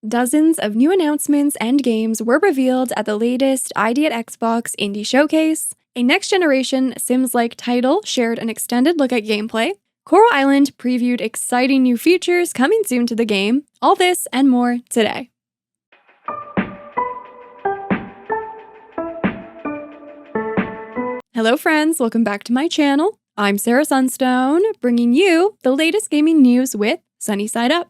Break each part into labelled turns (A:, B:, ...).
A: Dozens of new announcements and games were revealed at the latest ID at Xbox Indie Showcase. A next-generation Sims-like title shared an extended look at gameplay. Coral Island previewed exciting new features coming soon to the game. All this and more today. Hello friends, welcome back to my channel. I'm Sarah Sunstone, bringing you the latest gaming news with Sunnyside Up.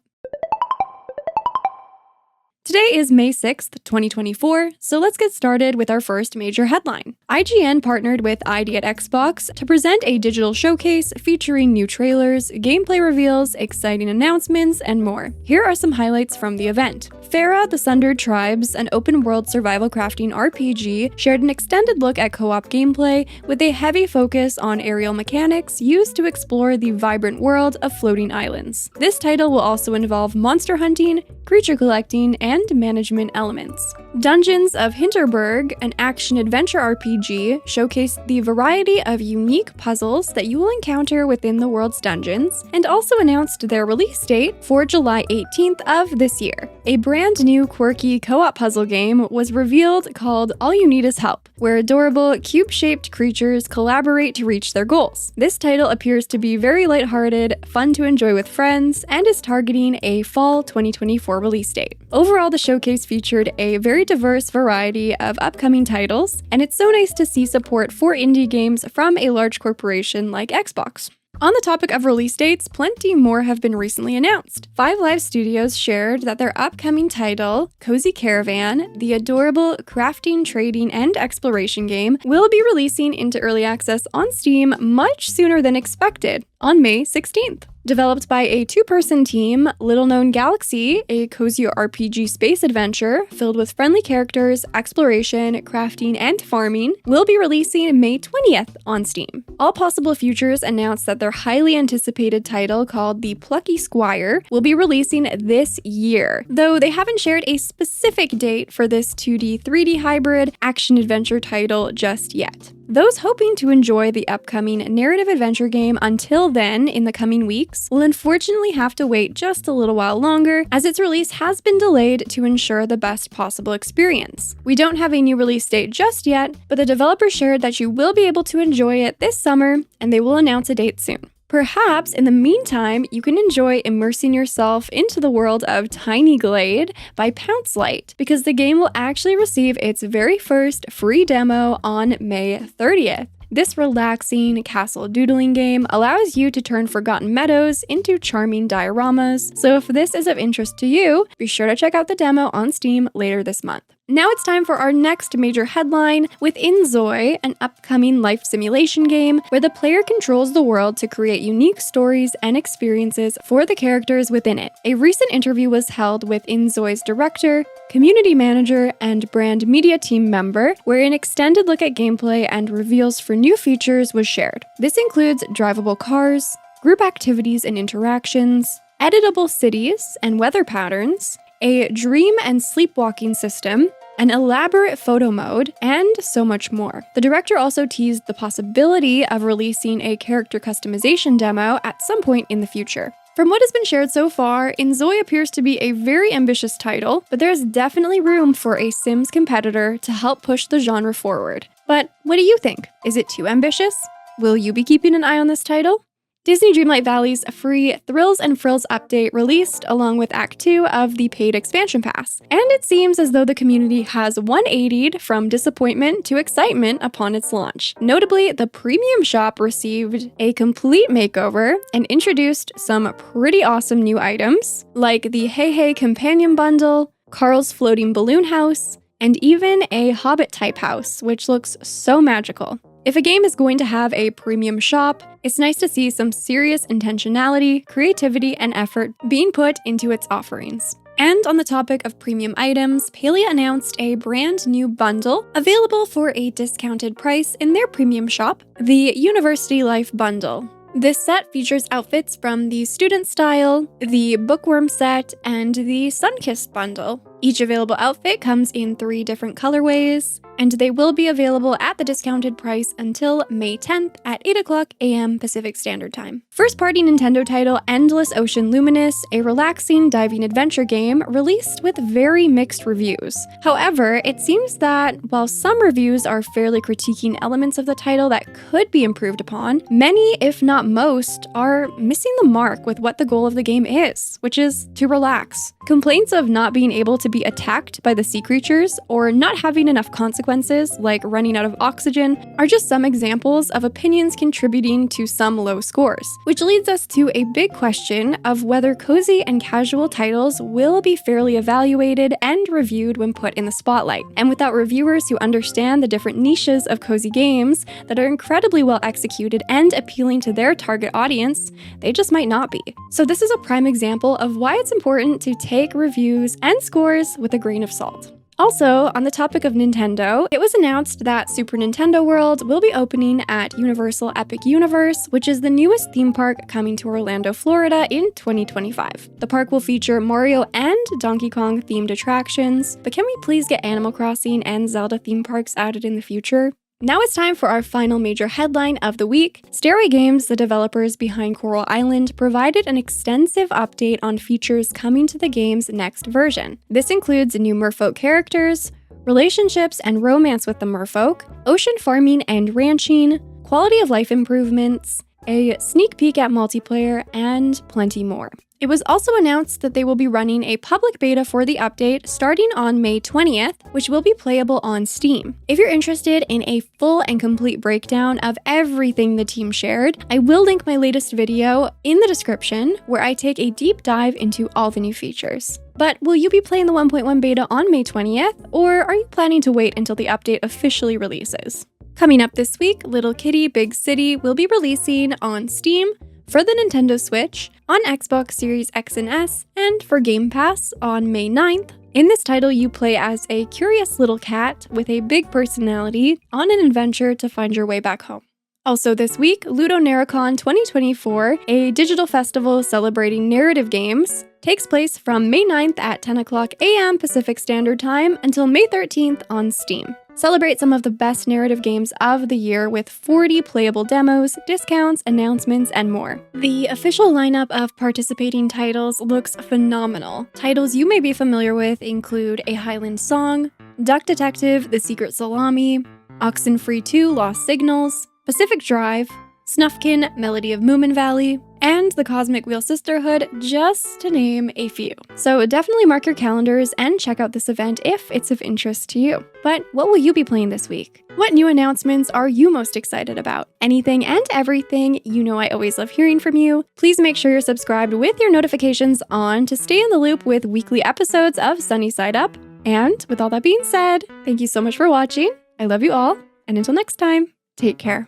A: Today is May 6th, 2024, so let's get started with our first major headline. IGN partnered with ID at Xbox to present a digital showcase featuring new trailers, gameplay reveals, exciting announcements, and more. Here are some highlights from the event. Farah, the Sundered Tribes, an open-world survival crafting RPG, shared an extended look at co-op gameplay with a heavy focus on aerial mechanics used to explore the vibrant world of floating islands. This title will also involve monster hunting, creature collecting, and management elements. Dungeons of Hinterberg, an action-adventure RPG, showcased the variety of unique puzzles that you will encounter within the world's dungeons, and also announced their release date for July 18th of this year. A brand new quirky co-op puzzle game was revealed called All You Need Is Help, where adorable, cube-shaped creatures collaborate to reach their goals. This title appears to be very lighthearted, fun to enjoy with friends, and is targeting a fall 2024 release date. Overall, the showcase featured a very diverse variety of upcoming titles, and it's so nice to see support for indie games from a large corporation like Xbox. On the topic of release dates, plenty more have been recently announced. 5 Live Studios shared that their upcoming title, Cozy Caravan, the adorable crafting, trading, and exploration game, will be releasing into early access on Steam much sooner than expected, on May 16th. Developed by a 2-person team, Little Known Galaxy, a cozy RPG space adventure filled with friendly characters, exploration, crafting, and farming, will be releasing May 20th on Steam. All Possible Futures announced that their highly anticipated title called The Plucky Squire will be releasing this year, though they haven't shared a specific date for this 2D-3D hybrid action-adventure title just yet. Those hoping to enjoy the upcoming narrative adventure game until then in the coming weeks will unfortunately have to wait just a little while longer, as its release has been delayed to ensure the best possible experience. We don't have a new release date just yet, but the developer shared that you will be able to enjoy it this summer, and they will announce a date soon. Perhaps in the meantime, you can enjoy immersing yourself into the world of Tiny Glade by Pouncelight, because the game will actually receive its very first free demo on May 30th. This relaxing castle doodling game allows you to turn forgotten meadows into charming dioramas, so if this is of interest to you, be sure to check out the demo on Steam later this month. Now it's time for our next major headline with inZOI, an upcoming life simulation game where the player controls the world to create unique stories and experiences for the characters within it. A recent interview was held with inZOI's director, community manager, and brand media team member, where an extended look at gameplay and reveals for new features was shared. This includes drivable cars, group activities and interactions, editable cities and weather patterns, a dream and sleepwalking system, an elaborate photo mode, and so much more. The director also teased the possibility of releasing a character customization demo at some point in the future. From what has been shared so far, inZOI appears to be a very ambitious title, but there is definitely room for a Sims competitor to help push the genre forward. But what do you think? Is it too ambitious? Will you be keeping an eye on this title? Disney Dreamlight Valley's free Thrills and Frills update released along with Act 2 of the paid expansion pass, and it seems as though the community has 180'd from disappointment to excitement upon its launch. Notably, the premium shop received a complete makeover and introduced some pretty awesome new items, like the Hey Hey Companion Bundle, Carl's Floating Balloon House, and even a Hobbit-type house, which looks so magical. If a game is going to have a premium shop, it's nice to see some serious intentionality, creativity, and effort being put into its offerings. And on the topic of premium items, Palia announced a brand new bundle available for a discounted price in their premium shop, the University Life Bundle. This set features outfits from the Student Style, the Bookworm set, and the Sunkissed bundle. Each available outfit comes in 3 different colorways, and they will be available at the discounted price until May 10th at 8 a.m. Pacific Standard Time. First-party Nintendo title Endless Ocean Luminous, a relaxing diving adventure game, released with very mixed reviews. However, it seems that while some reviews are fairly critiquing elements of the title that could be improved upon, many, if not most, are missing the mark with what the goal of the game is, which is to relax. Complaints of not being able to be attacked by the sea creatures or not having enough consequences, like running out of oxygen, are just some examples of opinions contributing to some low scores, which leads us to a big question of whether cozy and casual titles will be fairly evaluated and reviewed when put in the spotlight. And without reviewers who understand the different niches of cozy games that are incredibly well executed and appealing to their target audience, they just might not be. So this is a prime example of why it's important to take reviews and scores with a grain of salt. Also, on the topic of Nintendo, it was announced that Super Nintendo World will be opening at Universal Epic Universe, which is the newest theme park coming to Orlando, Florida in 2025. The park will feature Mario and Donkey Kong themed attractions, but can we please get Animal Crossing and Zelda theme parks added in the future? Now it's time for our final major headline of the week. Stairway Games, the developers behind Coral Island, provided an extensive update on features coming to the game's next version. This includes new merfolk characters, relationships and romance with the merfolk, ocean farming and ranching, quality of life improvements, a sneak peek at multiplayer, and plenty more. It was also announced that they will be running a public beta for the update starting on May 20th, which will be playable on Steam. If you're interested in a full and complete breakdown of everything the team shared, I will link my latest video in the description where I take a deep dive into all the new features. But will you be playing the 1.1 beta on May 20th, or are you planning to wait until the update officially releases? Coming up this week, Little Kitty Big City will be releasing on Steam, for the Nintendo Switch, on Xbox Series X and S, and for Game Pass on May 9th. In this title, you play as a curious little cat with a big personality on an adventure to find your way back home. Also this week, Ludonarracon 2024, a digital festival celebrating narrative games, takes place from May 9th at 10 a.m. Pacific Standard Time until May 13th on Steam. Celebrate some of the best narrative games of the year with 40 playable demos, discounts, announcements, and more. The official lineup of participating titles looks phenomenal. Titles you may be familiar with include A Highland Song, Duck Detective: The Secret Salami, Oxenfree 2: Lost Signals, Pacific Drive, Snufkin: Melody of Moomin Valley, and the Cosmic Wheel Sisterhood, just to name a few. So definitely mark your calendars and check out this event if it's of interest to you. But what will you be playing this week? What new announcements are you most excited about? Anything and everything, you know I always love hearing from you. Please make sure you're subscribed with your notifications on to stay in the loop with weekly episodes of Sunnyside Up. And with all that being said, thank you so much for watching. I love you all, and until next time, take care.